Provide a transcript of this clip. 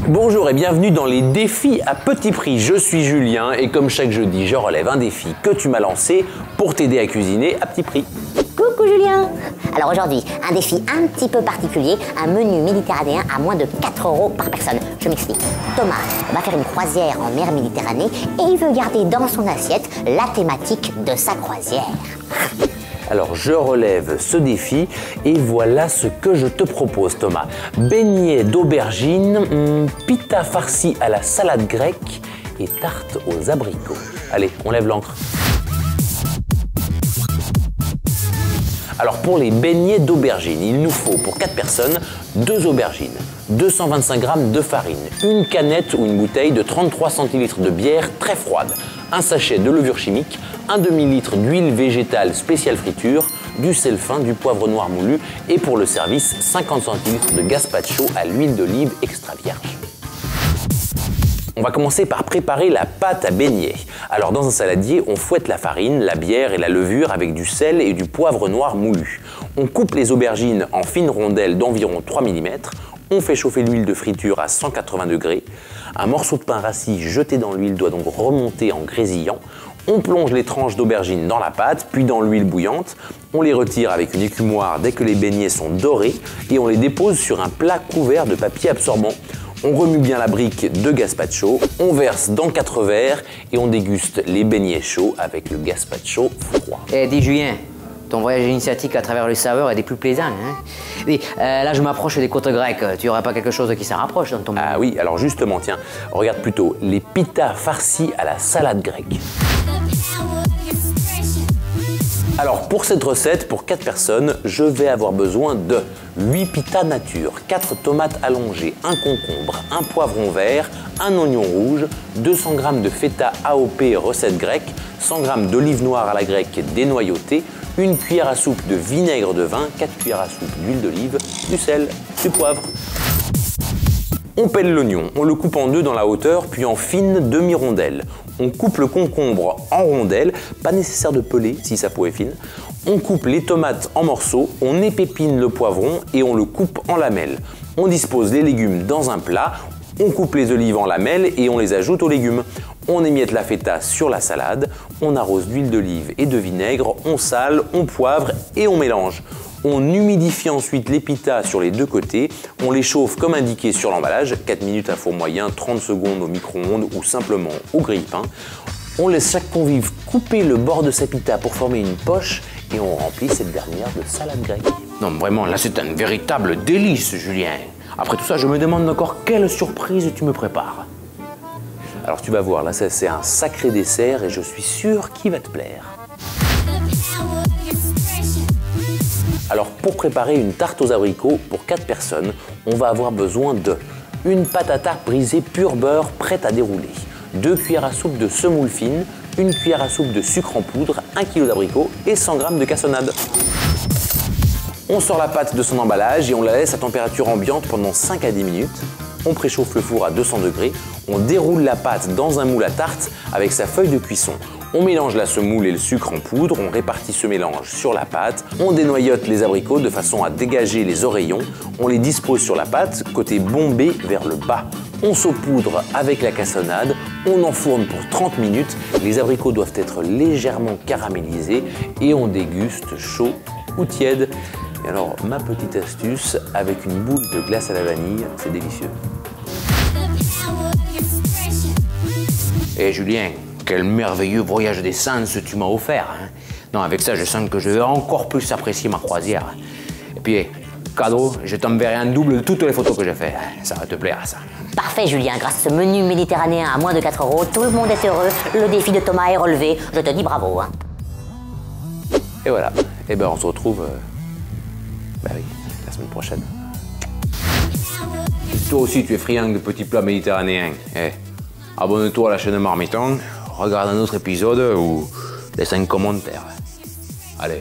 Bonjour et bienvenue dans les défis à petit prix. Je suis Julien et comme chaque jeudi, je relève un défi que tu m'as lancé pour t'aider à cuisiner à petit prix. Coucou Julien. Alors aujourd'hui, un défi un petit peu particulier, un menu méditerranéen à moins de 4 € par personne. Je m'explique. Thomas va faire une croisière en mer Méditerranée et il veut garder dans son assiette la thématique de sa croisière. Alors je relève ce défi et voilà ce que je te propose Thomas. Beignets d'aubergine, pita farci à la salade grecque et tarte aux abricots. Allez, on lève l'encre. Alors pour les beignets d'aubergine, il nous faut pour 4 personnes 2 aubergines, 225 g de farine, une canette ou une bouteille de 33 centilitres de bière très froide, un sachet de levure chimique, un demi-litre d'huile végétale spéciale friture, du sel fin, du poivre noir moulu et pour le service 50 centilitres de gazpacho à l'huile d'olive extra vierge. On va commencer par préparer la pâte à beignets. Alors dans un saladier, on fouette la farine, la bière et la levure avec du sel et du poivre noir moulu. On coupe les aubergines en fines rondelles d'environ 3 mm. On fait chauffer l'huile de friture à 180 degrés. Un morceau de pain rassis jeté dans l'huile doit donc remonter en grésillant. On plonge les tranches d'aubergine dans la pâte, puis dans l'huile bouillante. On les retire avec une écumoire dès que les beignets sont dorés et on les dépose sur un plat couvert de papier absorbant. On remue bien la brique de gazpacho, on verse dans 4 verres et on déguste les beignets chauds avec le gazpacho froid. Eh, dis Julien, ton voyage initiatique à travers les saveurs est des plus plaisants. Hein? Et, là, je m'approche des côtes grecques. Tu n'aurais pas quelque chose qui s'en rapproche dans ton menu? Ah oui, alors justement, tiens, regarde plutôt les pitas farcis à la salade grecque. Alors pour cette recette, pour 4 personnes, je vais avoir besoin de 8 pitas nature, 4 tomates allongées, un concombre, un poivron vert, un oignon rouge, 200 g de feta AOP recette grecque, 100 g d'olive noire à la grecque dénoyautée, une cuillère à soupe de vinaigre de vin, 4 cuillères à soupe d'huile d'olive, du sel, du poivre. On pèle l'oignon, on le coupe en deux dans la hauteur, puis en fines demi-rondelles. On coupe le concombre en rondelles, pas nécessaire de peler si sa peau est fine. On coupe les tomates en morceaux, on épépine le poivron et on le coupe en lamelles. On dispose les légumes dans un plat, on coupe les olives en lamelles et on les ajoute aux légumes. On émiette la feta sur la salade, on arrose d'huile d'olive et de vinaigre, on sale, on poivre et on mélange. On humidifie ensuite les pitas sur les deux côtés, on les chauffe comme indiqué sur l'emballage, 4 minutes à four moyen, 30 secondes au micro-ondes ou simplement au grille-pain. On laisse chaque convive couper le bord de sa pita pour former une poche et on remplit cette dernière de salade grecque. Non, vraiment, là, c'est un véritable délice, Julien. Après tout ça, je me demande encore quelle surprise tu me prépares. Alors tu vas voir, là c'est un sacré dessert et je suis sûr qu'il va te plaire. Alors pour préparer une tarte aux abricots pour 4 personnes, on va avoir besoin de une pâte à tarte brisée pur beurre prête à dérouler, 2 cuillères à soupe de semoule fine, une cuillère à soupe de sucre en poudre, 1 kg d'abricots et 100 g de cassonade. On sort la pâte de son emballage et on la laisse à température ambiante pendant 5 à 10 minutes. On préchauffe le four à 200 degrés, on déroule la pâte dans un moule à tarte avec sa feuille de cuisson. On mélange la semoule et le sucre en poudre, on répartit ce mélange sur la pâte, on dénoyote les abricots de façon à dégager les oreillons, on les dispose sur la pâte, côté bombé vers le bas. On saupoudre avec la cassonade, on enfourne pour 30 minutes, les abricots doivent être légèrement caramélisés et on déguste chaud ou tiède. Et alors, ma petite astuce, avec une boule de glace à la vanille, c'est délicieux. Eh Julien, quel merveilleux voyage des sens tu m'as offert. Hein? Non, avec ça, je sens que je vais encore plus apprécier ma croisière. Et puis, cadeau, je t'enverrai un double de toutes les photos que j'ai faites. Ça va te plaire, ça. Parfait Julien, grâce à ce menu méditerranéen à moins de 4 €, tout le monde est heureux, le défi de Thomas est relevé, je te dis bravo. Hein. Et voilà, et ben on se retrouve bah oui, la semaine prochaine. Toi aussi, tu es friand de petits plats méditerranéens. Eh, abonne-toi à la chaîne Marmiton, regarde un autre épisode ou laisse un commentaire. Allez.